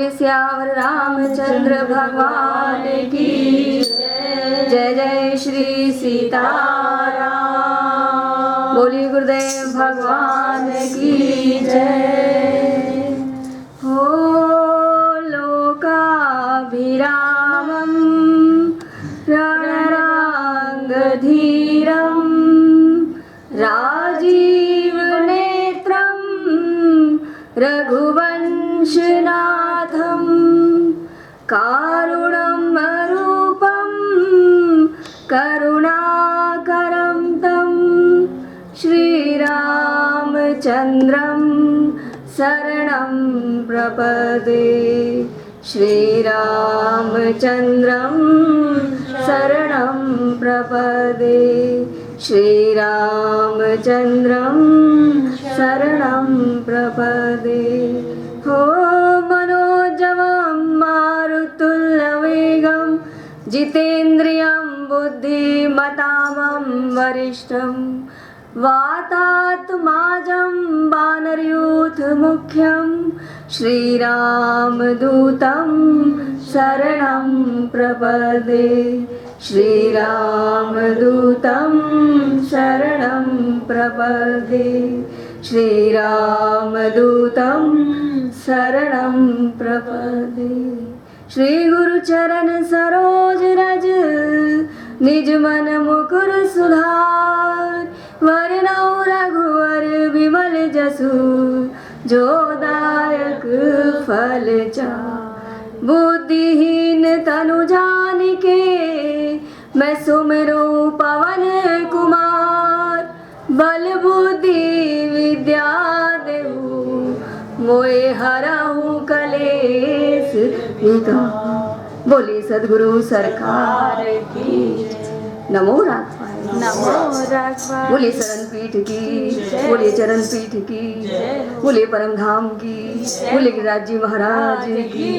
श्याम रामचंद्र भगवान की जय जय श्री सीताराम। बोली गुरुदेव भगवान की जय। हो लोकाभिरामं रणरांगधीरं राजीवनेत्रं रघुवंशनाथं कारुणमरूपं करुणाकरं तं श्रीरामचन्द्रं शरणं प्रपदे। श्रीरामचन्द्रं शरणं प्रपदे। श्रीरामचन्द्रं शरणं प्रपदे। हो मनोजवं मारुतुल्यवेगं जितेन्द्रियं बुद्धिमतां वरिष्ठं वातात्माजं वानरयूथमुख्यं श्रीरामदूतं शरणं प्रपदे। श्रीरामदूतं शरणं प्रपदे। श्रीरामदूतं शरणं प्रपदे। श्री गुरुचरण सरोज रज निज मन मुकुर सुधार। वरनौ रघुवर विमल जसु जो दायक फल चार। बुद्धिहीन तनु जानिके मैं सुमिरो पवन कुमार। बल बुद्धि विद्या देहु मोए हरहु कलेस विकार। बोली सद्गुरु सरकार की। नमो राघवाय नमो राघवाय। बोले शरण पीठ की, बोले चरण पीठ की, बोले परम धाम की, बोले गिरिराज जी महाराज की,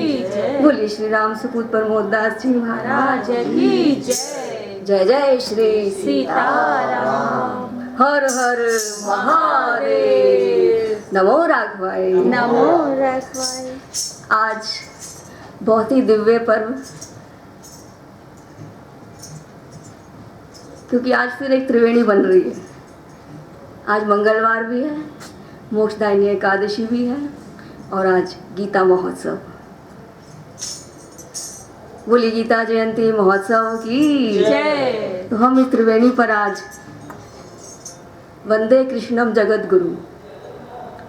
बोले श्री राम सुपूत प्रमोदास जी महाराज की जय। जय जय श्री सीताराम। हर हर महादेव। नमो राघवाय नमो राघवाय। आज बहुत ही दिव्य पर्व, क्योंकि आज फिर एक त्रिवेणी बन रही है। आज मंगलवार भी है, मोक्षदायिनी एकादशी भी है और आज गीता महोत्सव। बोली गीता जयंती महोत्सव की जय। तो हम इस त्रिवेणी पर आज वंदे कृष्णम जगत गुरु,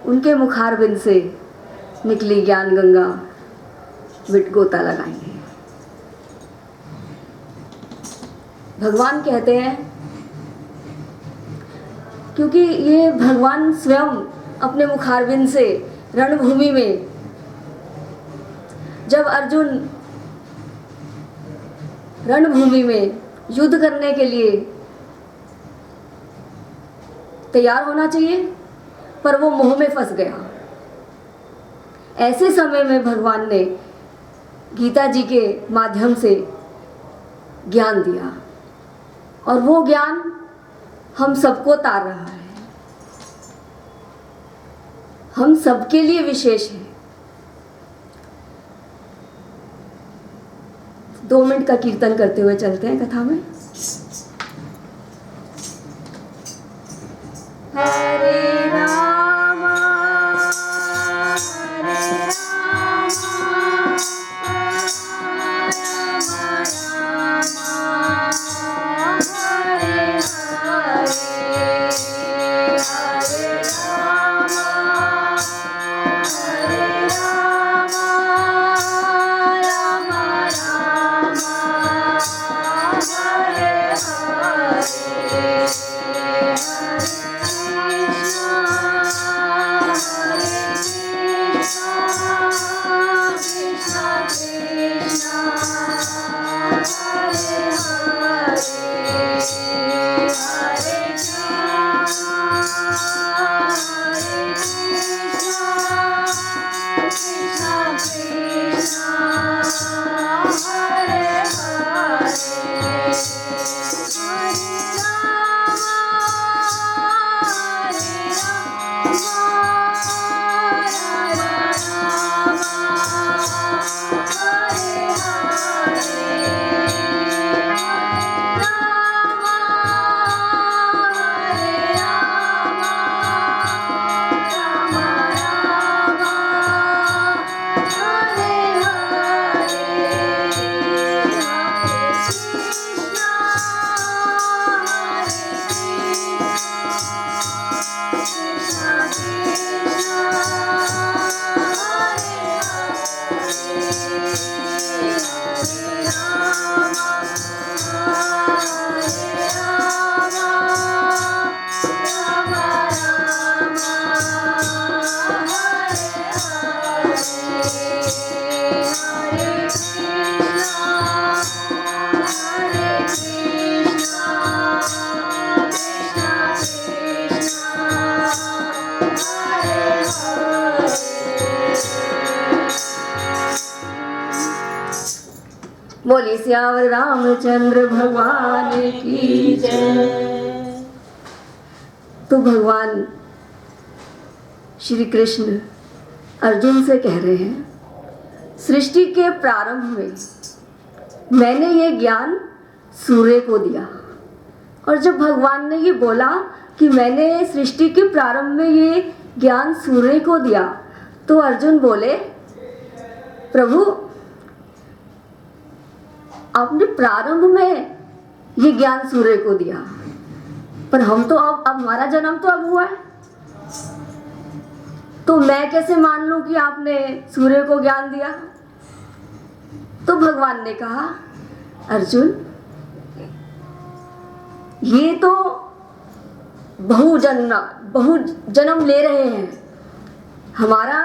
उनके मुखारबिंद से निकली ज्ञान गंगा विट गोता लगाएंगे। भगवान कहते हैं, क्योंकि ये भगवान स्वयं अपने मुखारबिंद से रणभूमि में, जब अर्जुन रणभूमि में युद्ध करने के लिए तैयार होना चाहिए पर वो मोह में फंस गया, ऐसे समय में भगवान ने गीता जी के माध्यम से ज्ञान दिया और वो ज्ञान हम सबको तार रहा है, हम सबके लिए विशेष है। 2 मिनट का कीर्तन करते हुए चलते हैं कथा में। हरे राम हरे राम हरे राम हरे बोली सियावर रामचंद्र भगवान की जय। तो भगवान श्री कृष्ण अर्जुन से कह रहे हैं, सृष्टि के प्रारंभ में मैंने ये ज्ञान सूर्य को दिया। और जब भगवान ने ये बोला कि मैंने सृष्टि के प्रारंभ में ये ज्ञान सूर्य को दिया, तो अर्जुन बोले, प्रभु आपने प्रारंभ में ये ज्ञान सूर्य को दिया, पर हम तो अब हमारा जन्म तो अब हुआ है, तो मैं कैसे मान लूं कि आपने सूर्य को ज्ञान दिया। तो भगवान ने कहा, अर्जुन ये तो बहु जन्म ले रहे हैं, हमारा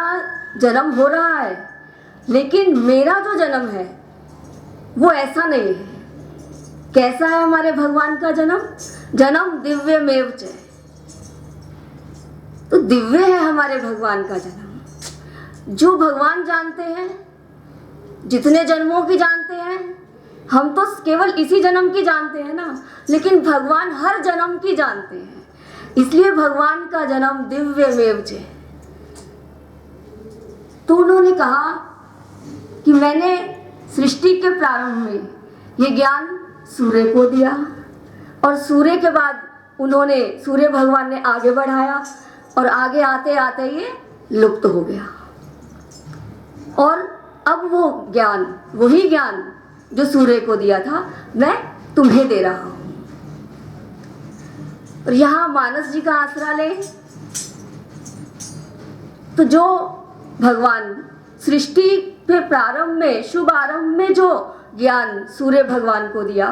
जन्म हो रहा है, लेकिन मेरा जो जन्म है वो ऐसा नहीं है। कैसा है हमारे भगवान का जन्म? जन्म दिव्य मेव च, तो दिव्य है हमारे भगवान का जन्म। जो भगवान जानते हैं, जितने जन्मों की जानते हैं, हम तो केवल इसी जन्म की जानते हैं ना, लेकिन भगवान हर जन्म की जानते हैं, इसलिए भगवान का जन्म दिव्य मेव च। तो उन्होंने कहा कि मैंने सृष्टि के प्रारंभ में ये ज्ञान सूर्य को दिया, और सूर्य के बाद सूर्य भगवान ने आगे बढ़ाया, और आगे आते आते ये लुप्त हो गया। और अब वो ज्ञान, वही ज्ञान जो सूर्य को दिया था, मैं तुम्हें दे रहा हूं। और यहाँ मानस जी का आसरा ले, तो जो भगवान सृष्टि के प्रारंभ में, शुभ आरंभ में जो ज्ञान सूर्य भगवान को दिया,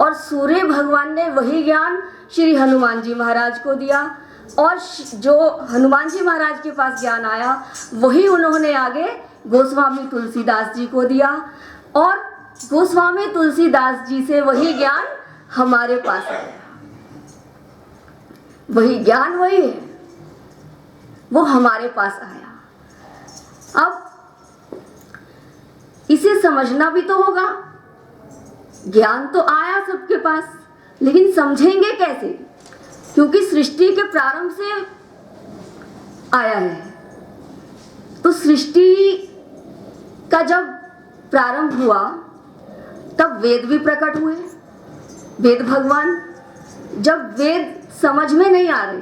और सूर्य भगवान ने वही ज्ञान श्री हनुमान जी महाराज को दिया, और जो हनुमान जी महाराज के पास ज्ञान आया वही उन्होंने आगे गोस्वामी तुलसीदास जी को दिया, और गोस्वामी तुलसीदास जी से वही ज्ञान हमारे पास आया। वही ज्ञान वही है, वो हमारे पास आया। अब इसे समझना भी तो होगा। ज्ञान तो आया सबके पास, लेकिन समझेंगे कैसे? क्योंकि सृष्टि के प्रारंभ से आया है। तो सृष्टि का जब प्रारंभ हुआ तब वेद भी प्रकट हुए। वेद भगवान, जब वेद समझ में नहीं आ रहे,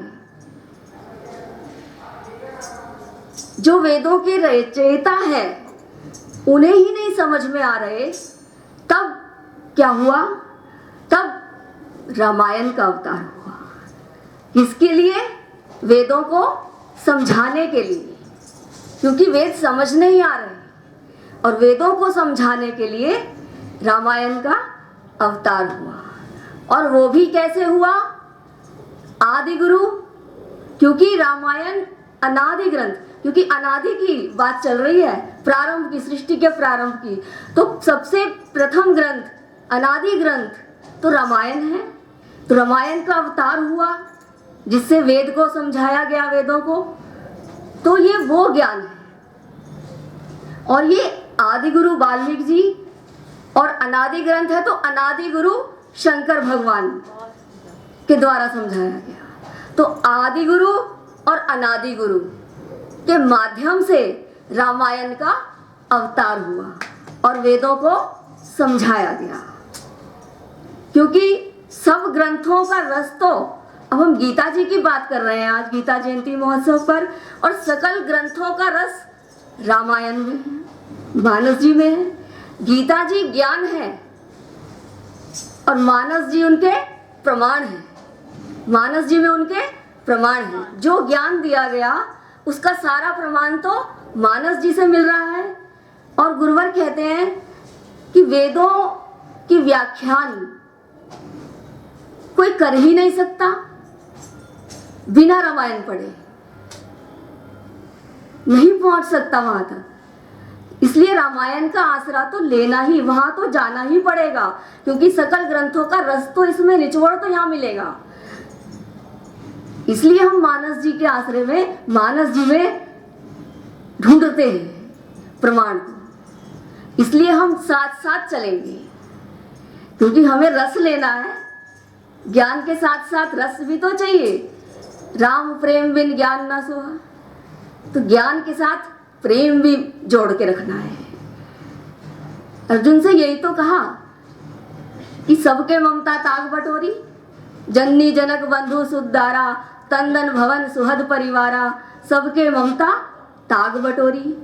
जो वेदों के रचयिता है उन्हें ही नहीं समझ में आ रहे, तब क्या हुआ? तब रामायण का अवतार हुआ। किसके लिए? वेदों को समझाने के लिए, क्योंकि वेद समझ नहीं आ रहे, और वेदों को समझाने के लिए रामायण का अवतार हुआ। और वो भी कैसे हुआ? आदि गुरु, क्योंकि रामायण अनादि ग्रंथ, क्योंकि अनादि की बात चल रही है, प्रारंभ की, सृष्टि के प्रारंभ की, तो सबसे प्रथम ग्रंथ, अनादि ग्रंथ तो रामायण है। तो रामायण का अवतार हुआ जिससे वेद को समझाया गया, वेदों को। तो ये वो ज्ञान है, और ये आदि गुरु वाल्मीकि जी, और अनादि ग्रंथ है तो अनादि गुरु शंकर भगवान के द्वारा समझाया गया। तो आदि गुरु और अनादि गुरु के माध्यम से रामायण का अवतार हुआ और वेदों को समझाया गया। क्योंकि सब ग्रंथों का रस तो, अब हम गीता जी की बात कर रहे हैं आज गीता जयंती महोत्सव पर, और सकल ग्रंथों का रस रामायण में है, मानस जी में है। गीता जी ज्ञान है और मानस जी उनके प्रमाण है। मानस जी में उनके प्रमाण है। जो ज्ञान दिया गया उसका सारा प्रमाण तो मानस जी से मिल रहा है। और गुरुवर कहते हैं कि वेदों की व्याख्यान कोई कर ही नहीं सकता बिना रामायण पढ़े, नहीं पहुंच सकता वहां तक। इसलिए रामायण का आसरा तो लेना ही, वहां तो जाना ही पड़ेगा, क्योंकि सकल ग्रंथों का रस तो इसमें, निचोड़ तो यहाँ मिलेगा। इसलिए हम मानस जी के आश्रय में, मानस जी में ढूंढते हैं प्रमाण को। इसलिए हम साथ साथ चलेंगे, क्योंकि हमें रस लेना है। ज्ञान के साथ साथ रस भी तो चाहिए। राम प्रेम बिन ज्ञान ना सोहा, तो ज्ञान के साथ प्रेम भी जोड़ के रखना है। अर्जुन से यही तो कहा कि सबके ममता ताग बटोरी, जननी जनक बंधु सुदारा, तंदन भवन सुहद परिवारा, सबके ममता ताग बटोरी।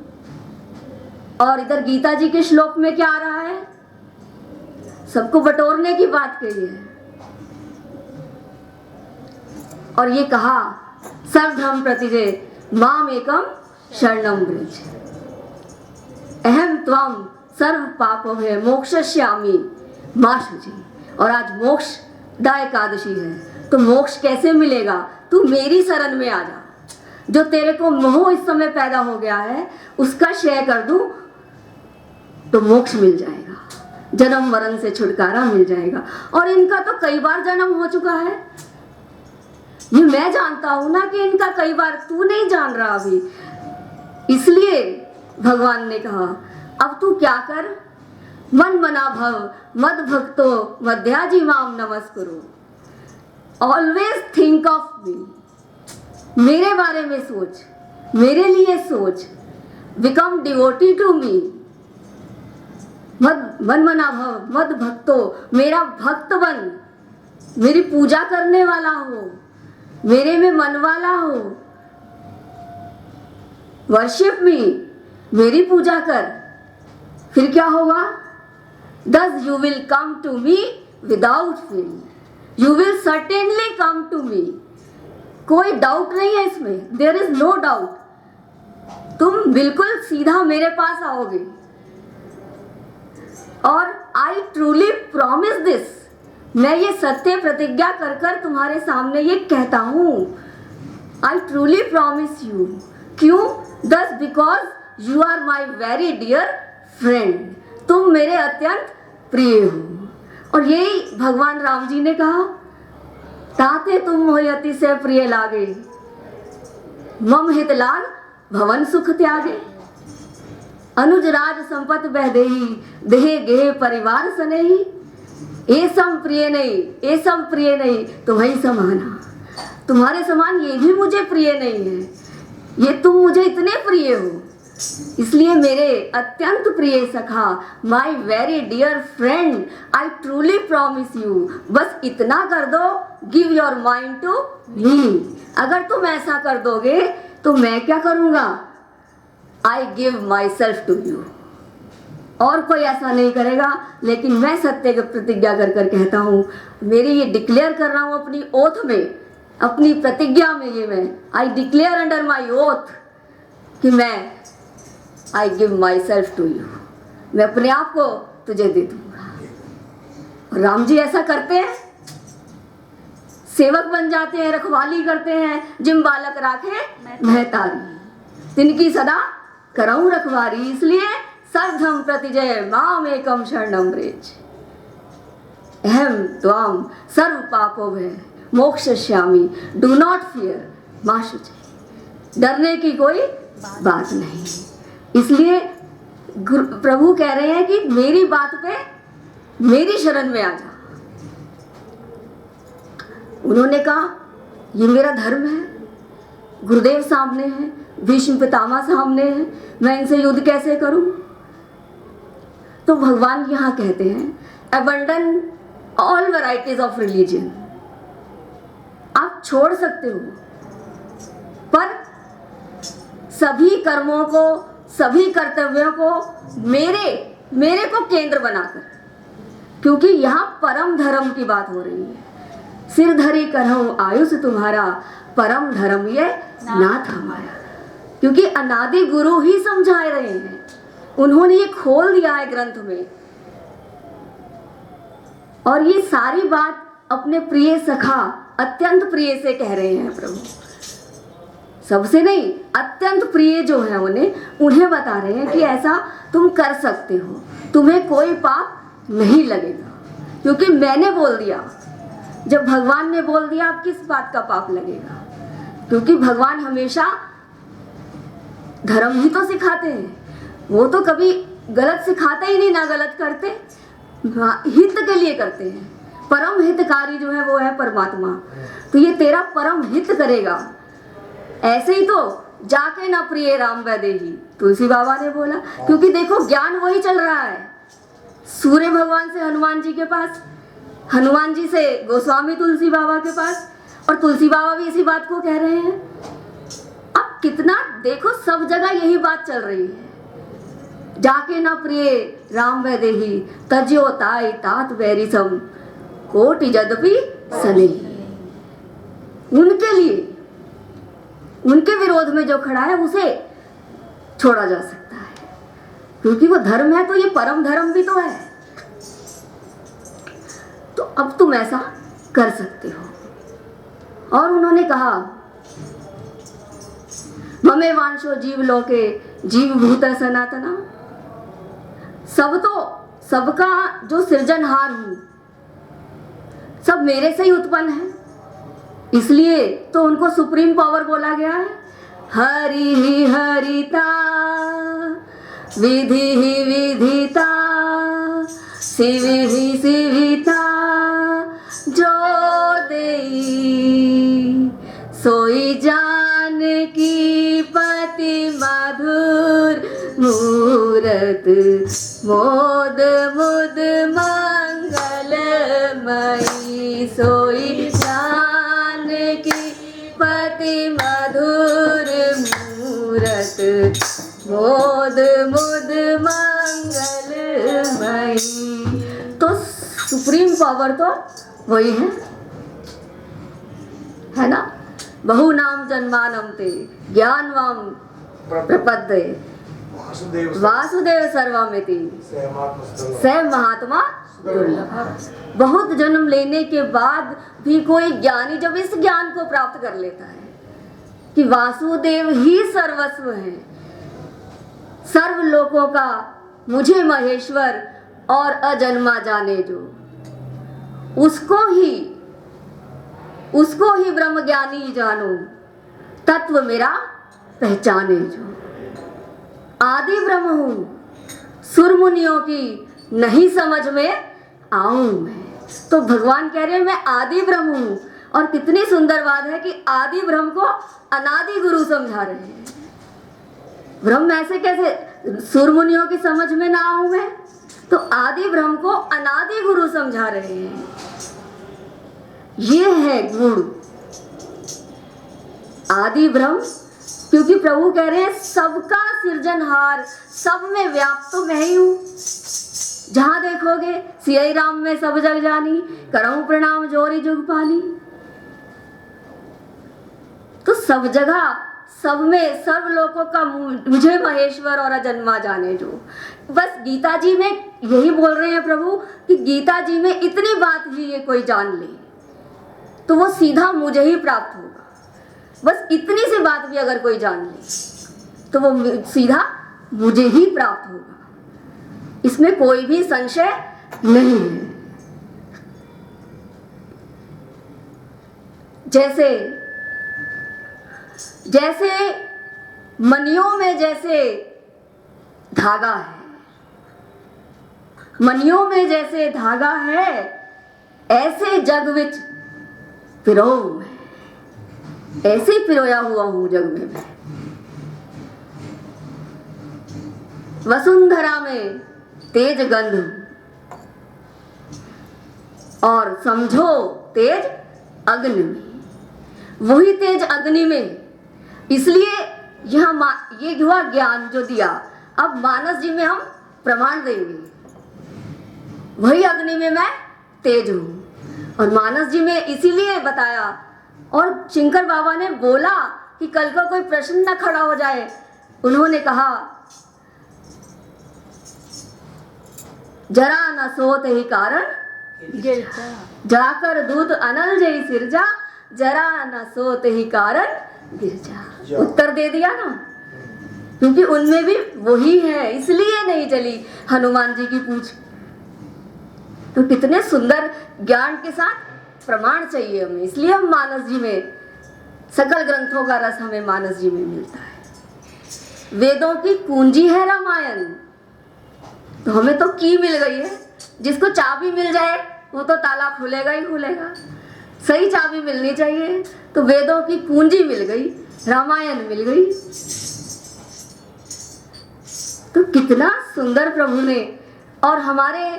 और इधर गीता जी के श्लोक में क्या आ रहा है? सबको बटोरने की बात कही है। और ये कहा सर्वधर्म प्रतिजय माम एकम शरणम व्रज, अहम त्वम सर्व पापभय मोक्षयिष्यामि मा शुचि। और आज मोक्ष दा एकादशी है, तो मोक्ष कैसे मिलेगा? तू मेरी शरण में आ जा। जो तेरे को मोह इस समय पैदा हो गया है, उसका क्षय कर दूं तो मोक्ष मिल जाएगा, जन्म मरण से छुटकारा मिल जाएगा। और इनका तो कई बार जन्म हो चुका है, ये मैं जानता हूं ना कि इनका कई बार, तू नहीं जान रहा अभी। इसलिए भगवान ने कहा अब तू क्या कर, मन मना भव मद भक्तो मध्याजी माम नमस्कुरु। ऑलवेज थिंक ऑफ मी, मेरे बारे में सोच, मेरे लिए सोच, बिकम डिवोटी टू मी। मन मना भव मद भक्तो, मेरा भक्त बन, मेरी पूजा करने वाला हो, मेरे में मन वाला हो। वर्शिप मी, मेरी पूजा कर। फिर क्या होगा? Thus you will come to me without fear. You will certainly come to me. कोई डाउट नहीं है इसमें, there is no doubt. तुम बिल्कुल सीधा मेरे पास आओगे। और I truly promise this, मैं ये सत्य प्रतिज्ञा कर कर तुम्हारे सामने ये कहता हूँ। I truly promise you. क्यों? Thus because you are my very dear friend. तुम मेरे अत्यंत प्रिय हो। और यही भगवान राम जी ने कहा, ताते तुम मोहि अति से प्रिय लागे, मम हित लाग भवन सुख त्यागे। अनुज राज संपत बह देही, देहे गेहे परिवार सनेही। ये सब प्रिय नहीं, ये सब प्रिय नहीं, तुम्हें समाना, तुम्हारे समान ये भी मुझे प्रिय नहीं है। ये तुम मुझे इतने प्रिय हो, इसलिए मेरे अत्यंत प्रिय सखा, my very dear friend, I truly promise you. बस इतना कर दो, give your mind to me. अगर तुम ऐसा कर दोगे तो मैं क्या करूंगा? I give myself to you. और कोई ऐसा नहीं करेगा, लेकिन मैं सत्य की प्रतिज्ञा कर कर कहता हूँ, मेरी ये डिक्लेयर कर रहा हूँ अपनी ओथ में, अपनी प्रतिज्ञा में। ये मैं I declare under my oath कि मैं I give myself to you, मैं अपने आप को तुझे दे दूंगा। और राम जी ऐसा करते हैं, सेवक बन जाते हैं, रखवाली करते हैं। जिम बालक राखे मैं तारी, तिनकी सदा करऊं रखवारी। इसलिए सर्वधर्म प्रतिजय माम एकम शरणम व्रज, अहम त्वाम सर्व पापो भय मोक्षयिष्यामि। डू नॉट फियर मा शुचि, डरने की कोई बात नहीं। इसलिए प्रभु कह रहे हैं कि मेरी बात पे, मेरी शरण में आ जा। उन्होंने कहा ये मेरा धर्म है, गुरुदेव सामने है, भीष्म पितामह सामने है, मैं इनसे युद्ध कैसे करूं? तो भगवान यहाँ कहते हैं abandon all varieties of religion. आप छोड़ सकते हो, पर सभी कर्मों को, सभी कर्तव्यों को मेरे को केंद्र बनाकर, क्योंकि यहाँ परम धर्म की बात हो रही है। सिर धरी करहूं आयुष तुम्हारा, परम धर्म ये नाथ हमारा। क्योंकि अनादि गुरु ही समझा रहे हैं, उन्होंने ये खोल दिया है ग्रंथ में। और ये सारी बात अपने प्रिय सखा, अत्यंत प्रिय से कह रहे हैं प्रभु। सबसे नहीं, अत्यंत प्रिय जो है उन्हें बता रहे हैं कि ऐसा तुम कर सकते हो, तुम्हें कोई पाप नहीं लगेगा, क्योंकि मैंने बोल दिया। जब भगवान ने बोल दिया, अब किस बात का पाप लगेगा? क्योंकि भगवान हमेशा धर्म ही तो सिखाते हैं, वो तो कभी गलत सिखाते ही नहीं, ना गलत करते, हित के लिए करते हैं। परम हितकारी जो है वो है परमात्मा, तो ये तेरा परम हित करेगा। ऐसे ही तो जाके ना प्रिय राम वैदेही, तुलसी बाबा ने बोला, क्योंकि देखो ज्ञान वही चल रहा है, सूर्य भगवान से हनुमान जी के पास, हनुमान जी से गोस्वामी तुलसी बाबा के पास, और तुलसी बाबा भी इसी बात को कह रहे हैं। अब कितना देखो, सब जगह यही बात चल रही है, जाके ना प्रिय राम वैदेही, तज्यो ताई तात वैरी सम, कोटि यद्यपि सनेही। उनके लिए, उनके विरोध में जो खड़ा है उसे छोड़ा जा सकता है, क्योंकि वो धर्म है, तो ये परम धर्म भी तो है। तो अब तुम ऐसा कर सकते हो। और उन्होंने कहा, ममे वांशो जीव लोके जीव भूत सनातना, सब तो सबका जो सृजनहार हूं, सब मेरे से ही उत्पन्न है, इसलिए तो उनको सुप्रीम पावर बोला गया है। हरि ही हरिता विधि ही विधिता शिव ही शिविता, जो देई सोई जान की पति मधुर मूरत, मोद मुद मंगलमयी, सोई जान की पति मधुर मूरत, मोद मुद मंगलमयी। तो सुप्रीम पावर तो वही है ना। बहु नाम जन्मानम ते ज्ञानवाम प्रपद्ये, वासुदेव सर्वमिति स महात्मा दुर्लभ। बहुत जन्म लेने के बाद भी कोई ज्ञानी जब इस ज्ञान को प्राप्त कर लेता है कि वासुदेव ही सर्वस्व है, सर्व लोकों का मुझे महेश्वर और अजन्मा जाने जो, उसको ही ब्रह्म ज्ञानी जानो, तत्व मेरा पहचाने जो। आदि ब्रह्म हूं, सुर मुनियों की नहीं समझ में आऊं मैं। तो भगवान कह रहे हैं मैं आदि ब्रह्म हूं, और कितनी सुंदर बात है कि आदि ब्रह्म को अनादि गुरु समझा रहे हैं। ब्रह्म ऐसे कैसे सुर मुनियों की समझ में ना आऊं मैं, तो आदि ब्रह्म को अनादि गुरु समझा रहे हैं। ये है गुण आदि ब्रह्म, क्योंकि प्रभु कह रहे हैं सबका सृजनहार, सब में व्याप्त तो मैं ही हूं। जहां देखोगे सियाई राम में सब जग जानी, करऊं प्रणाम जोरी जुग पाली। तो सब जगह, सब में, सर्व लोकों का मुझे महेश्वर और अजन्मा जाने जो। बस गीता जी में यही बोल रहे हैं प्रभु कि गीता जी में इतनी बात ही ये कोई जान ले तो वो सीधा मुझे ही प्राप्त होगा। बस इतनी सी बात भी अगर कोई जान ले तो वो सीधा मुझे ही प्राप्त होगा, इसमें कोई भी संशय नहीं है। जैसे जैसे मनियों में जैसे धागा है, मनियों में जैसे धागा है, ऐसे जग विच पिरो मैं, ऐसे ही पिरोया हुआ हूं जग में मैं। वसुंधरा में तेज गंध और समझो तेज अग्नि में, वही तेज अग्नि में। इसलिए ये हुआ ज्ञान जो दिया, अब मानस जी में हम प्रमाण देंगे। वही अग्नि में मैं तेज हूं, और मानस जी में इसीलिए बताया। और शंकर बाबा ने बोला कि कल का कोई प्रश्न न खड़ा हो जाए, उन्होंने कहा जरा न सोत ही कारण जाकर दूत अनल जय सिरजा, जरा न सोत ही कारण गिरजा। उत्तर दे दिया ना, क्योंकि उनमें भी वही है, इसलिए नहीं चली हनुमान जी की पूछ। तो कितने सुंदर ज्ञान के साथ प्रमाण चाहिए हमें, इसलिए हम मानस जी में, सकल ग्रंथों का रस हमें मानस जी में मिलता है। वेदों की कुंजी है रामायण, तो हमें तो की मिल गई है। जिसको चाबी मिल जाए वो तो ताला खुलेगा ही खुलेगा, सही चाबी मिलनी चाहिए। तो वेदों की कुंजी मिल गई, रामायण मिल गई। तो कितना सुंदर प्रभु ने, और हमारे,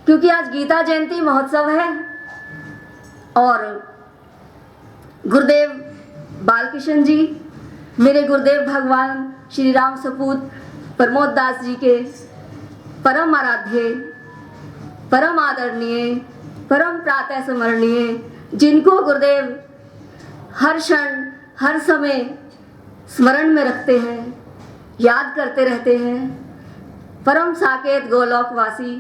क्योंकि आज गीता जयंती महोत्सव है और गुरुदेव बालकृष्ण जी, मेरे गुरुदेव भगवान श्री राम सपूत प्रमोद दास जी के परम आराध्य, परम आदरणीय, परम प्रातः स्मरणीय, जिनको गुरुदेव हर क्षण हर समय स्मरण में रखते हैं, याद करते रहते हैं, परम साकेत गोलोकवासी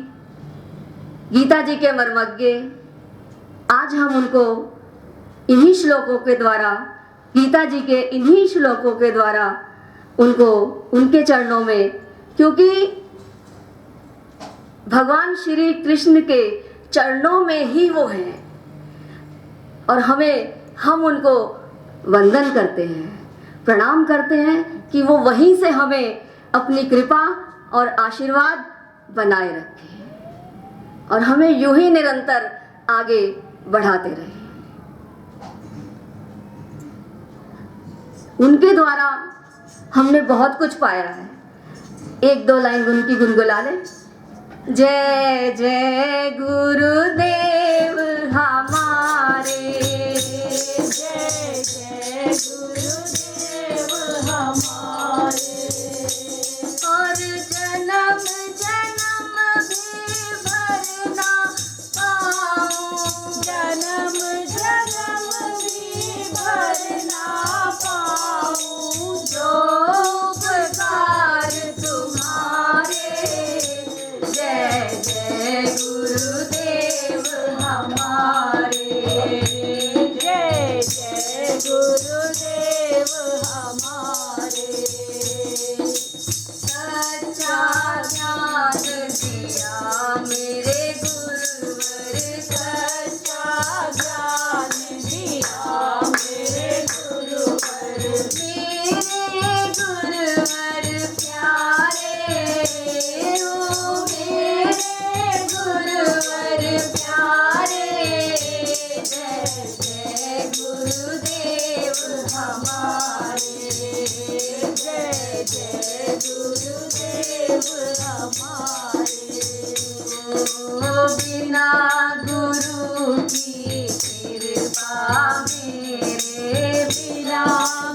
गीता जी के मर्मज्ञ, आज हम उनको इन्हीं श्लोकों के द्वारा, गीता जी के इन्हीं श्लोकों के द्वारा उनको उनके चरणों में, क्योंकि भगवान श्री कृष्ण के चरणों में ही वो हैं और हम उनको वंदन करते हैं, प्रणाम करते हैं कि वो वहीं से हमें अपनी कृपा और आशीर्वाद बनाए रखें और हमें यूं ही निरंतर आगे बढ़ाते रहें। उनके द्वारा हमने बहुत कुछ पाया है। एक दो लाइन उनकी गुनगुना लें। जय जय गुरुदेव हमारे, जय जय गुरुदेव हमारे, और जन्म जन्म भी भरना पाऊं, जन्म जन्म भी भरना पाऊं, जो उपकार तुम्हारे। जय जय गुरुदेव हमारे, जय जय गुरुदेव हमारे, सच्चा ज्ञान दिया मेरे गुरुवर, सच्चा ज्ञान दिया मेरे गुरुवर, मेरे गुरुवर प्यारे हो, मेरे गुरुवर प्यारे। जय जय गुरुदेव हमारे, जय जय गुरुदेव हमारे। ओ बिना गुरु की कृपा मेरे, बिना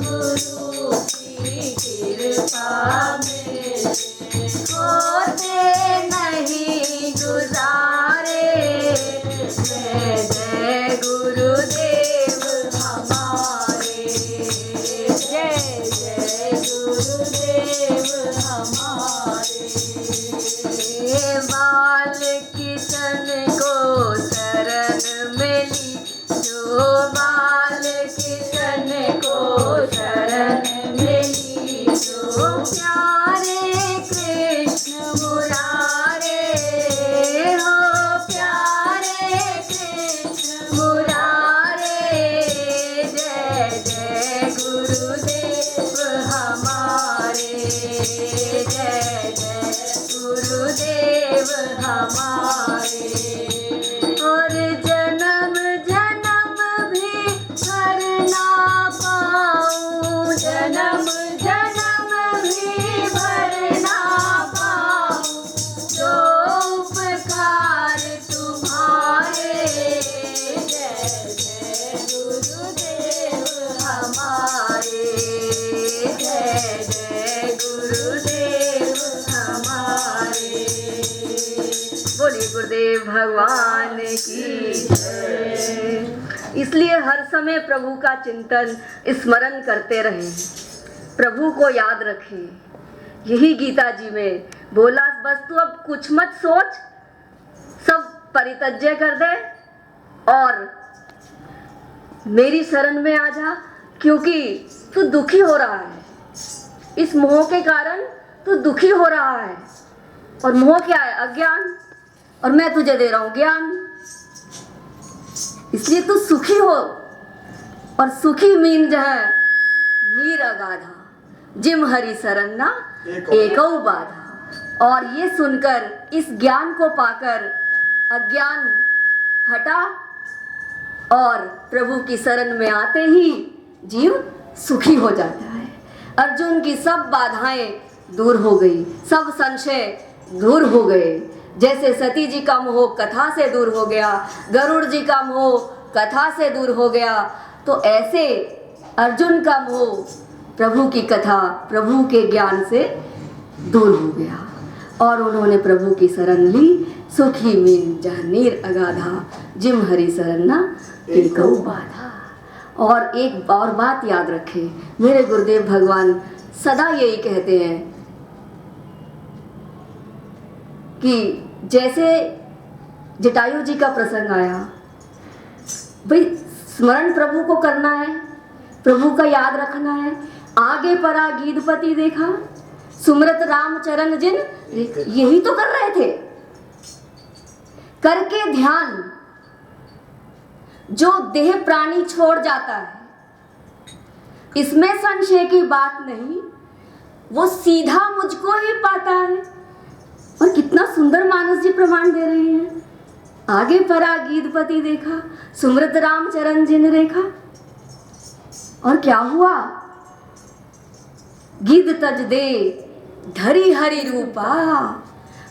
गुरु की कृपा मेरे, होते नहीं गुजारे। जय जय गुरुदेव हमारे, जय जय गुरुदेव हमारे। बाल किशन को शरण मिली, जो बाल किशन को शरण मिली, जो प्यारे कृष्ण मुरारे हो, प्यारे कृष्ण मुरारे। जय जय गुरुदेव हमारे, जय जय गुरुदेव हमारे, और जन्म जन्म भी भरना पाऊं, जन्म जन्म भी भरना पाऊं, जो उपकार तुम्हारे। जय जय गुरुदेव हमारे, जय जय गुरुदेव हमारे। बोलिए गुरुदेव भगवान की जय। इसलिए हर समय प्रभु का चिंतन स्मरण करते रहें, प्रभु को याद रखें। यही गीता जी में बोला, बस तू अब कुछ मत सोच, सब परित्यज्य कर दे और मेरी शरण में आ जा, क्योंकि तू दुखी हो रहा है, इस मोह के कारण तू दुखी हो रहा है। और मोह क्या है? अज्ञान। और मैं तुझे दे रहा हूं ज्ञान, इसलिए तू सुखी हो। और सुखी मीन जो है मीर अगाधा, जिम हरि सरन्ना एकौ बाधा। और ये सुनकर, इस ज्ञान को पाकर अज्ञान हटा और प्रभु की शरण में आते ही जीव सुखी हो जाता है। अर्जुन की सब बाधाएं दूर हो गई, सब संशय दूर हो गए। जैसे सती जी का मोह कथा से दूर हो गया, गरुड़ जी का मोह कथा से दूर हो गया, तो ऐसे अर्जुन का मोह प्रभु की कथा, प्रभु के ज्ञान से दूर हो गया और उन्होंने प्रभु की शरण ली। सुखी मीन जहाँ नीर अगाधा, जिम हरि शरणा एकौ बाधा। और एक और बात याद रखें, मेरे गुरुदेव भगवान सदा यही कहते हैं कि जैसे जटायु जी का प्रसंग आया, भाई स्मरण प्रभु को करना है, प्रभु का याद रखना है। आगे परा गीधपति देखा, सुमरत राम चरण जिन, यही तो कर रहे थे। करके ध्यान जो देह प्राणी छोड़ जाता है, इसमें संशय की बात नहीं, वो सीधा मुझको ही पाता है। और कितना सुंदर मानस जी प्रमाण दे रहे हैं। आगे परा गीधपति देखा, सुमृत राम चरण जिन रेखा। और क्या हुआ? गिद्ध तज दे धरी हरि रूपा,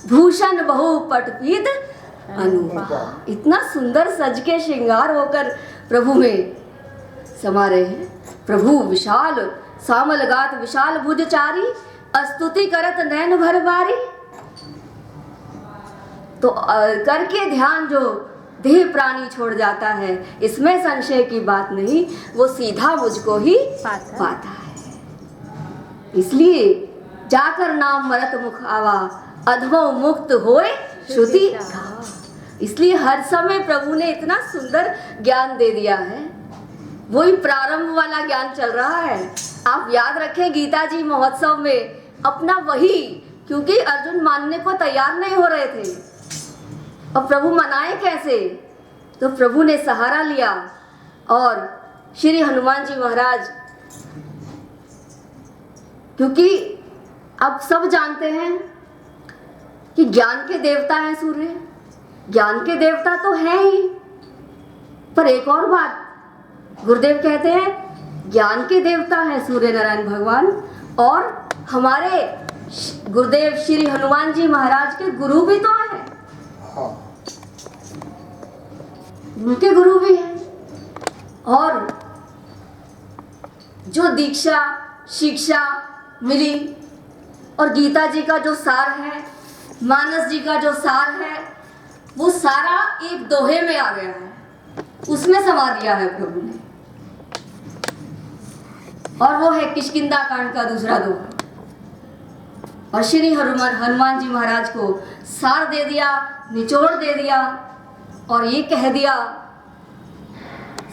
भूषण बहु पटपीत अनुपा। इतना सुंदर सज के श्रृंगार होकर प्रभु में समा रहे हैं। प्रभु विशाल सामल गात विशाल भुजचारी, स्तुति करत नैन भर बारी। तो करके ध्यान जो देह प्राणी छोड़ जाता है, इसमें संशय की बात नहीं, वो सीधा मुझको ही पाता है। इसलिए जाकर नाम मरत मुख आवा, अधमो मुक्त होए श्रुति गावा। इसलिए हर समय प्रभु ने इतना सुंदर ज्ञान दे दिया है। वही प्रारंभ वाला ज्ञान चल रहा है। आप याद रखें गीता जी महोत्सव में अपना वही, क्योंकि अर्जुन मानने को तैयार नहीं हो रहे थे। अब प्रभु मनाए कैसे? तो प्रभु ने सहारा लिया और श्री हनुमान जी महाराज, क्योंकि अब सब जानते हैं कि ज्ञान के देवता है सूर्य, ज्ञान के देवता तो है ही, पर एक और बात गुरुदेव कहते हैं, ज्ञान के देवता है सूर्य नारायण भगवान, और हमारे गुरुदेव श्री हनुमान जी महाराज के गुरु भी तो हैं, उनके गुरु भी हैं। और जो दीक्षा शिक्षा मिली और गीता जी का जो सार है, मानस जी का जो सार है, वो सारा एक दोहे में आ गया है, उसमें समा दिया है प्रभु ने। और वो है किष्किंधा कांड का दूसरा दोहा। और श्री हनुमान जी महाराज को सार दे दिया, निचोड़ दे दिया और ये कह दिया,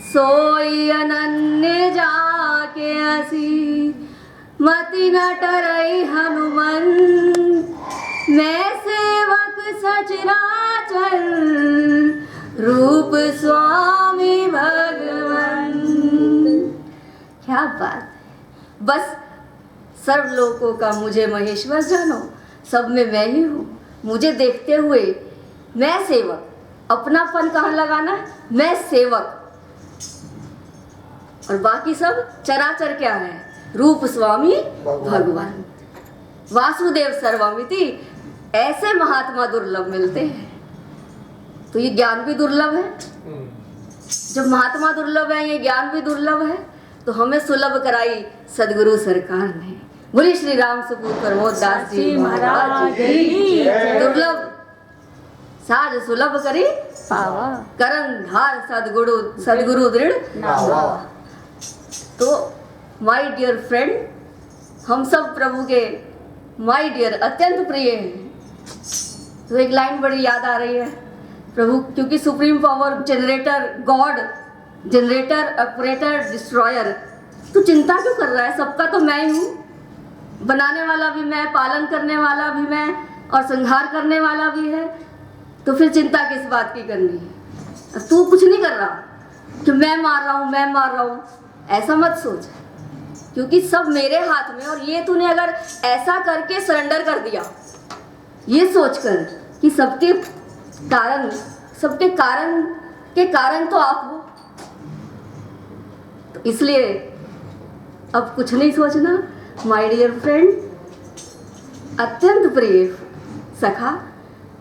सोई अनन्य जाके असी मति न टरई हनुमान, मैं सेवक सचराचर रूप स्वामी भगवान। क्या बात! बस सर्व लोकों का मुझे महेश्वर जानो, सब में मैं ही हूँ, मुझे देखते हुए मैं सेवक, अपनापन कहाँ लगाना है? मैं सेवक, और बाकी सब चराचर क्या है? रूप स्वामी भगवान, वासुदेव सर्वमिति। ऐसे महात्मा दुर्लभ मिलते हैं। तो ये ज्ञान भी दुर्लभ है, जब महात्मा दुर्लभ है, ये ज्ञान भी दुर्लभ है, तो हमें सुलभ कराई सदगुरु सरकार ने। बोले श्री राम सपूत प्रमोद दास जी महाराज की। दुर्लभ साज सुलभ करी पावा, करण धार सदगुरु दृढ़ नावा। तो माय डियर फ्रेंड, हम सब प्रभु के माय डियर अत्यंत प्रिय हैं। तो एक लाइन बड़ी याद आ रही है प्रभु, क्योंकि supreme power generator, God generator, operator, destroyer, तू चिंता क्यों कर रहा है? सबका तो मैं ही हूँ, बनाने वाला भी मैं, पालन करने वाला भी मैं, और संहार करने वाला भी है। तो फिर चिंता किस बात की करनी है? तू कुछ नहीं कर रहा कि मैं मार रहा हूँ, मैं मार रहा हूँ, ऐसा मत सोच, क्योंकि सब मेरे हाथ में। और ये तूने अगर ऐसा करके सरेंडर कर दिया, ये सोचकर कि सबके कारण तो आप हो, तो इसलिए अब कुछ नहीं सोचना माय डियर फ्रेंड, अत्यंत प्रिय सखा।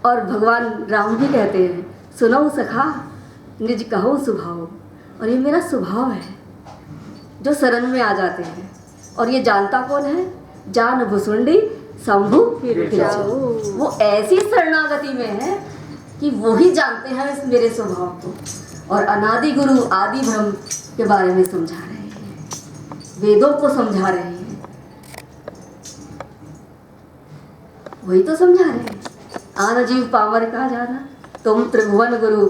और भगवान राम भी कहते हैं, सुनो सखा निज कहो स्वभाव। और ये मेरा स्वभाव है जो शरण में आ जाते हैं। और ये जानता कौन है? जान भुसुंडी शंभु फिर जाओ। वो ऐसी शरणागति में है कि वो ही जानते हैं इस मेरे स्वभाव को। और अनादि गुरु आदि ब्रह्म के बारे में समझा रहे हैं, वेदों को समझा रहे हैं, वही तो समझा रहे हैं। आन जीव पामर का जाना, तुम त्रिभुवन गुरु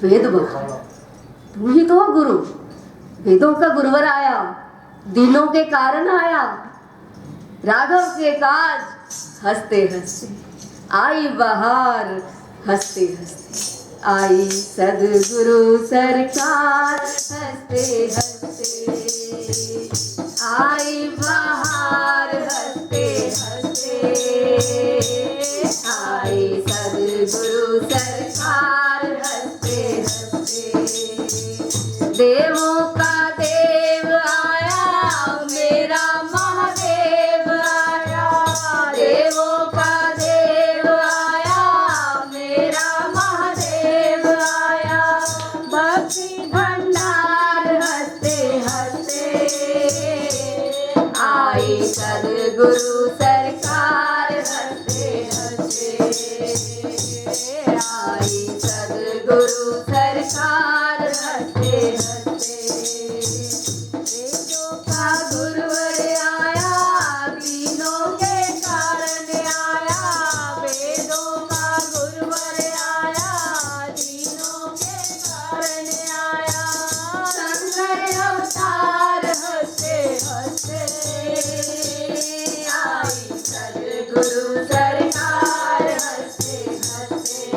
वेद बखाना। तुम ही तो हो गुरु, वेदों का गुरुवर आया, दिनों के कारण आया, राघव के काज हंसते हंसते आई बहार, हंसते हंसते आई सदगुरु सरकार, हंसते हंसते आई बहार, हंसते हंसते आई सदगुरु सरकार, हंसते हंसते। देवों का देव आया, मेरा महादेव आया, देवों का देव आया, मेरा महादेव आया, भक्ति भंडार, हंसते हंसते आई सदगुरु सरकार, हंसते हंसते आई सदगुरु सरकार, हंसते हंसते। वेदों का गुरुवर आया, तीनों के कारण आया, वेदों का गुरुवर आया, तीनों के कारण आया, शंकर अवतार, हंसते हंसते आई सदगुरु सरकार, हंसते हंसते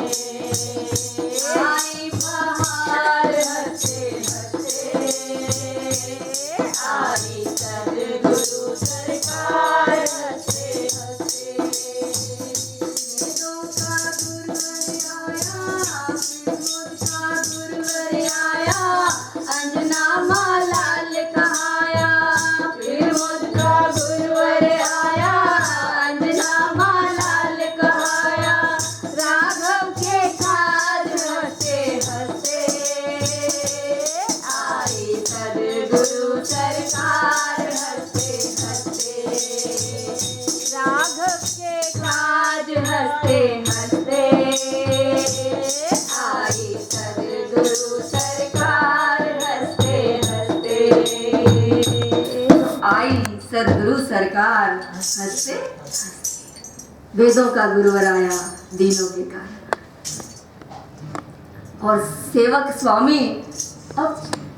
आई बहार, हंसते हंसते आई सदगुरु सरकार, हंसते हंसते। वेदों का गुरुवर आया, विभूत का गुरुवर आया, अंजना मालाल कहाया, फिर मुझका गुरुवर आया, अंजना मालाल कहाया, राघव के काज हंसते हंसते आई सदगुरु सरकार, हंसते हंसते राघव के काज, हंसते हंसते आई सदगुरु सरकार, हंसते हंसते। आई सदगुरु सरकार, हंसते हंसते। वेदों का गुरुवर आया, दीनों के कारण। और सेवक स्वामी, अब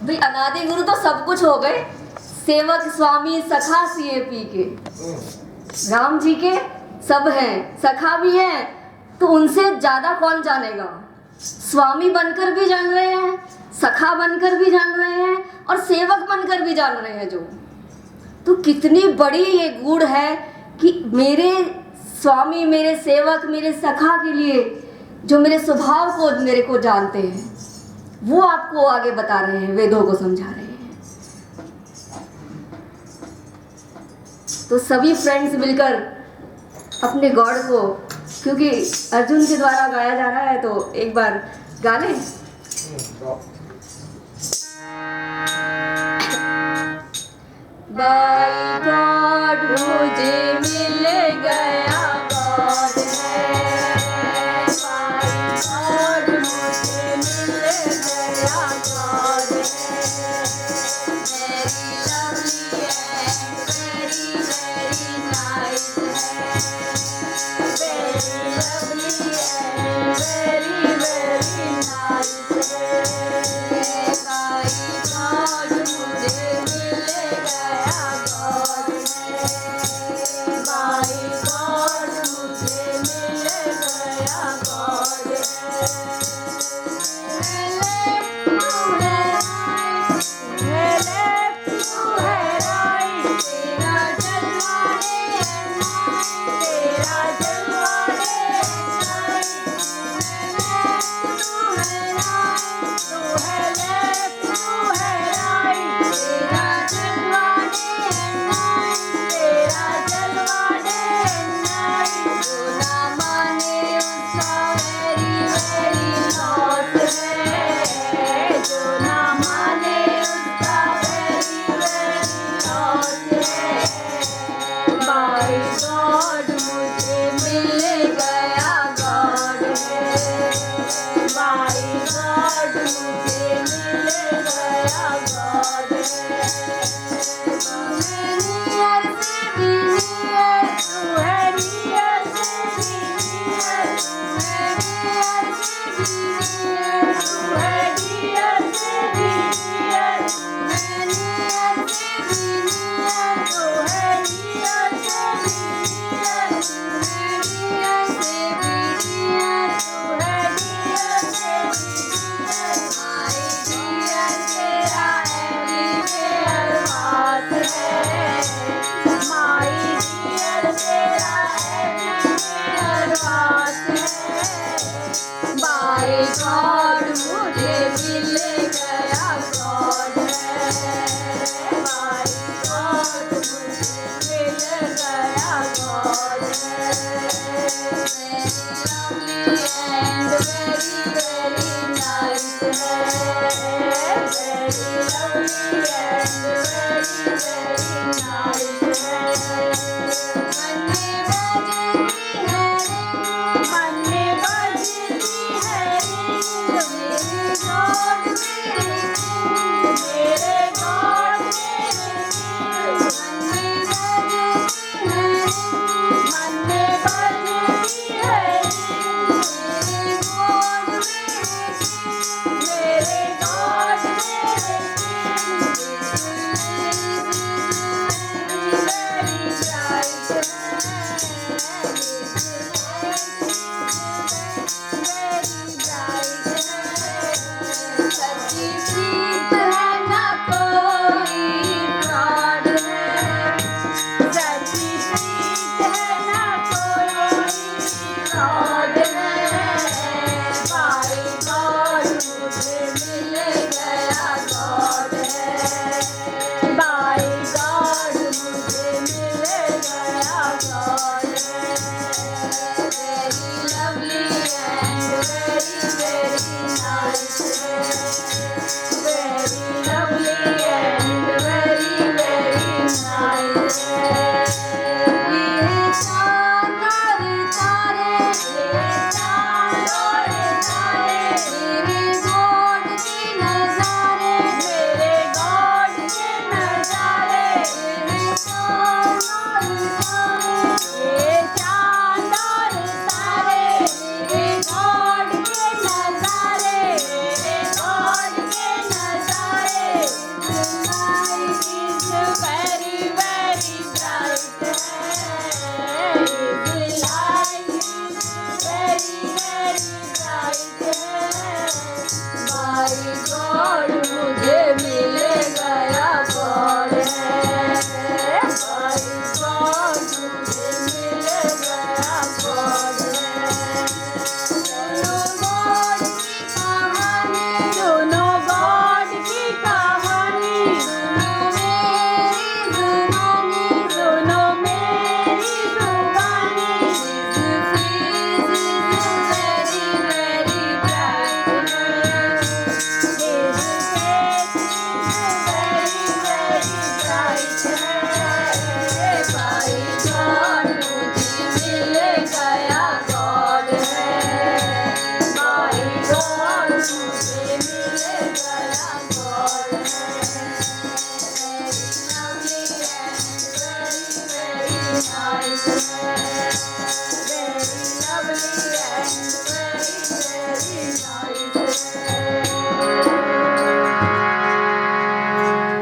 भाई अनादि गुरु तो सब कुछ हो गए, सेवक स्वामी सखा सीएपी के, राम जी के सब हैं, सखा भी हैं, तो उनसे ज्यादा कौन जानेगा? स्वामी बनकर भी जान रहे हैं, सखा बनकर भी जान रहे हैं, और सेवक बनकर भी जान रहे हैं जो। तो कितनी बड़ी ये गुण है कि मेरे स्वामी, मेरे सेवक, मेरे सखा के लिए जो मेरे स्वभाव को मेरे को जानते हैं, वो आपको आगे बता रहे हैं, वेदों को समझा रहे हैं। तो सभी फ्रेंड्स मिलकर अपने गॉड को, क्योंकि अर्जुन के द्वारा गाया जा रहा है, तो एक बार गा लें। बाय गॉड मुझे मिल गया गॉड है, बाय गॉड मुझे मिल गया गॉड है, very lovely and very very nice है, very lovely and very very nice है, बाय गॉड मुझे मिल गया गॉड मुझे मिल गया गॉड है, माय गॉड मुझे मिल गया गॉड है, एंड वेरी वेरी नाइस है, very lovely and very very nice है।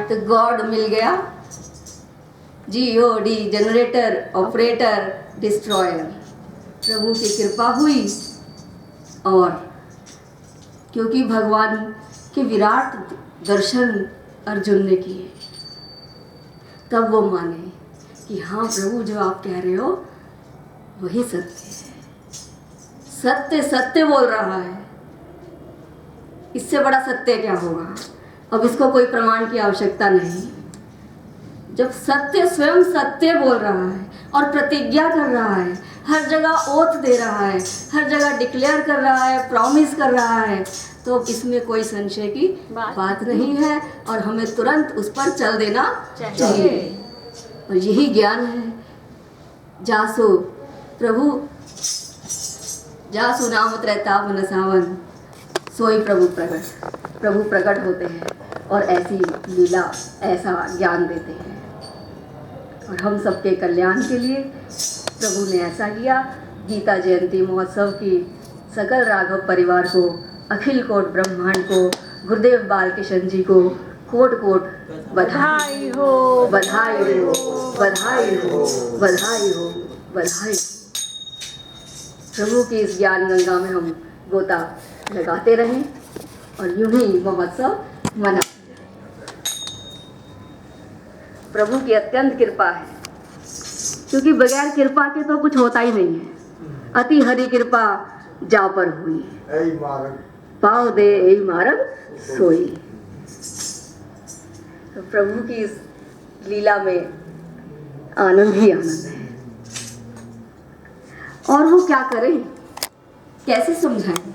तो गॉड मिल गया, GOD जनरेटर ऑपरेटर डिस्ट्रॉयर। प्रभु की कृपा हुई और क्योंकि भगवान के विराट दर्शन अर्जुन ने किए, तब वो माने कि हाँ प्रभु जो आप कह रहे हो वही सत्य है, सत्य सत्य बोल रहा है, इससे बड़ा सत्य क्या होगा। अब इसको कोई प्रमाण की आवश्यकता नहीं। जब सत्य स्वयं सत्य बोल रहा है और प्रतिज्ञा कर रहा है, हर जगह ओथ दे रहा है, हर जगह डिक्लेयर कर रहा है, प्रॉमिस कर रहा है, तो इसमें कोई संशय की बात नहीं है और हमें तुरंत उस पर चल देना चाहिए। और यही ज्ञान है। जासो प्रभु जासु नाम त्रैता मन सावन, सोई प्रभु प्रकट होते हैं और ऐसी लीला ऐसा ज्ञान देते हैं। और हम सबके कल्याण के लिए प्रभु ने ऐसा किया। गीता जयंती महोत्सव की सकल राघव परिवार को, अखिल कोट ब्रह्मांड को, गुरुदेव बालकिशन जी को कोट कोट बधाई हो, बधाई हो, बधाई हो, बधाई हो, बधाई। प्रभु की इस ज्ञान गंगा में हम गोता लगाते रहें और यूं ही महोत्सव मना। प्रभु की अत्यंत कृपा है, क्योंकि बगैर कृपा के तो कुछ होता ही नहीं है। अति हरि कृपा जा पर हुई, पाँव दे यही मार्ग सोई। तो प्रभु की इस लीला में आनंद ही आनंद है। और वो क्या करें, कैसे समझाएं?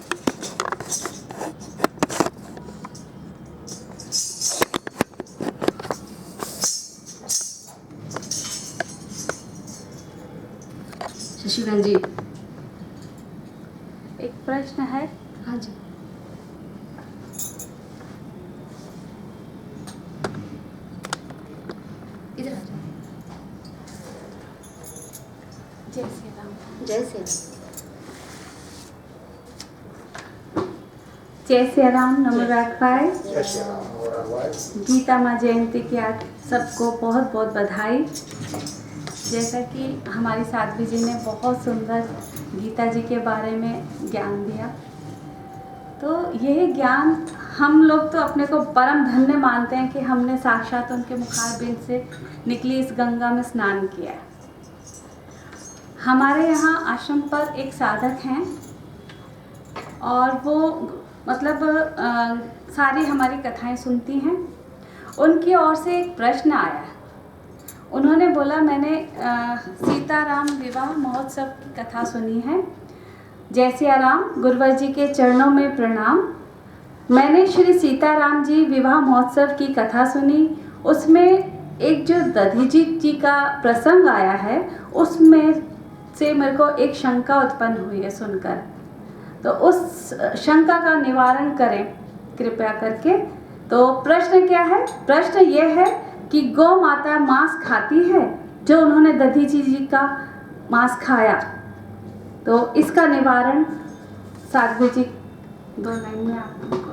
शशिकांत जी, एक प्रश्न है। हाँ जी। इधर आ जाओ। जय श्री राम। जय श्री जय श्री राम। नमो राखवाय। गीता माँ जयंती की आज सबको बहुत बहुत बधाई। जैसा कि हमारी साध्वी जी ने बहुत सुंदर गीता जी के बारे में ज्ञान दिया, तो यह ज्ञान हम लोग तो अपने को परम धन्य मानते हैं कि हमने साक्षात उनके मुखारबिंद से निकली इस गंगा में स्नान किया। हमारे यहाँ आश्रम पर एक साधक हैं और वो मतलब सारी हमारी कथाएं सुनती हैं। उनकी ओर से एक प्रश्न आया। उन्होंने बोला, मैंने सीताराम विवाह महोत्सव की कथा सुनी है। जय सिया राम, गुरुवर जी के चरणों में प्रणाम। मैंने श्री सीताराम जी विवाह महोत्सव की कथा सुनी, उसमें एक जो दधीजी जी का प्रसंग आया है, उसमें से मेरे को एक शंका उत्पन्न हुई है सुनकर। तो उस शंका का निवारण करें कृपया करके। तो प्रश्न क्या है? प्रश्न ये है कि गौ माता मांस खाती है, जो उन्होंने दधीजी जी का मांस खाया, तो इसका निवारण साध्वी जी 2 लाइन में आप उनको कर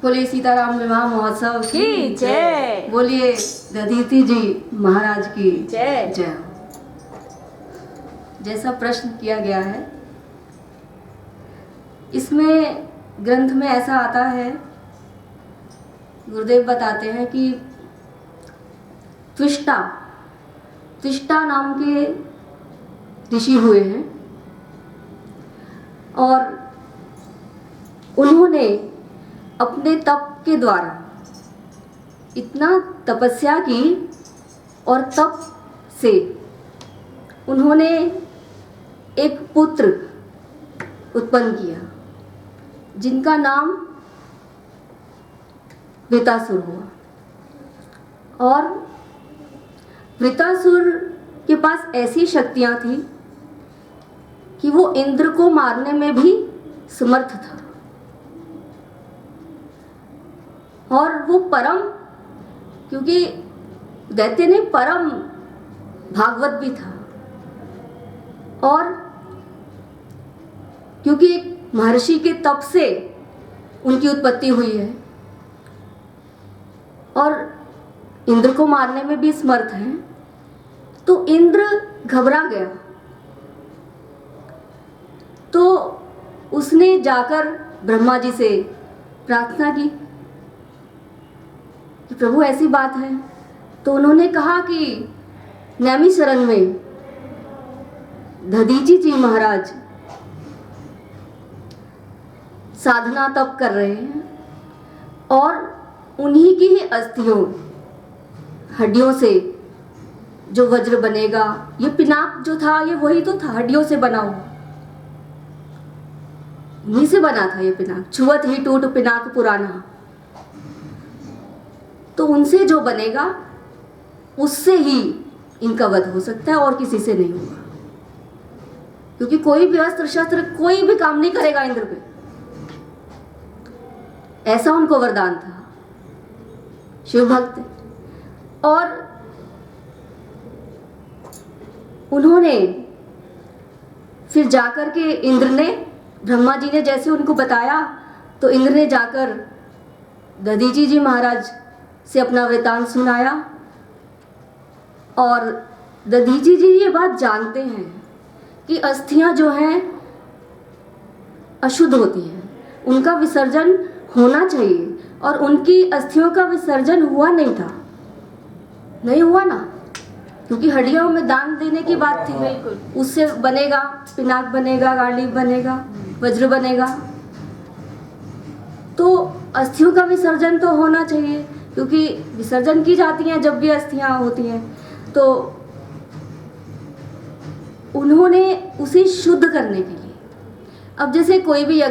बोलिए सीताराम विवाह महोत्सव की जय। बोलिए दधीचि जी महाराज की जय। जय। जैसा प्रश्न किया गया है, इसमें ग्रंथ में ऐसा आता है, गुरुदेव बताते हैं कि त्विष्टा नाम के ऋषि हुए हैं और उन्होंने अपने तप के द्वारा इतना तपस्या की और तप से उन्होंने एक पुत्र उत्पन्न किया जिनका नाम वृतासुर हुआ। और वृतासुर के पास ऐसी शक्तियां थी कि वो इंद्र को मारने में भी समर्थ था और वो परम, क्योंकि दैत्य ने परम भागवत भी था और क्योंकि एक महर्षि के तप से उनकी उत्पत्ति हुई है और इंद्र को मारने में भी समर्थ हैं, तो इंद्र घबरा गया। तो उसने जाकर ब्रह्मा जी से प्रार्थना की कि प्रभु ऐसी बात है। तो उन्होंने कहा कि नैमिषारण्य में दधीचि जी महाराज साधना तप कर रहे हैं और उन्हीं की ही अस्थियों हड्डियों से जो वज्र बनेगा, ये पिनाक जो था ये वही तो था, हड्डियों से बना हुआ, इन्हीं से बना था ये पिनाक। छुअत ही टूट पिनाक पुराना, तो उनसे जो बनेगा उससे ही इनका वध हो सकता है और किसी से नहीं होगा, क्योंकि कोई भी अस्त्र शस्त्र कोई भी काम नहीं करेगा इंद्र पे, ऐसा उनको वरदान था। शिव भक्त और उन्होंने फिर जाकर के इंद्र ने, ब्रह्मा जी ने जैसे उनको बताया, तो इंद्र ने जाकर दधीची जी महाराज से अपना वृतांत सुनाया। और दधीची जी ये बात जानते हैं कि अस्थियां जो हैं अशुद्ध होती हैं, उनका विसर्जन होना चाहिए, और उनकी अस्थियों का विसर्जन हुआ नहीं था, नहीं हुआ ना, क्योंकि हड्डियों में दान देने की बात थी। बिल्कुल, उससे बनेगा, पिनाक बनेगा, गांडीव बनेगा, वज्र बनेगा, तो अस्थियों का विसर्जन तो होना चाहिए, क्योंकि विसर्जन की जाती हैं जब भी अस्थियां होती हैं। तो उन्होंने उसे शुद्ध करने के लिए, अब जैसे कोई भी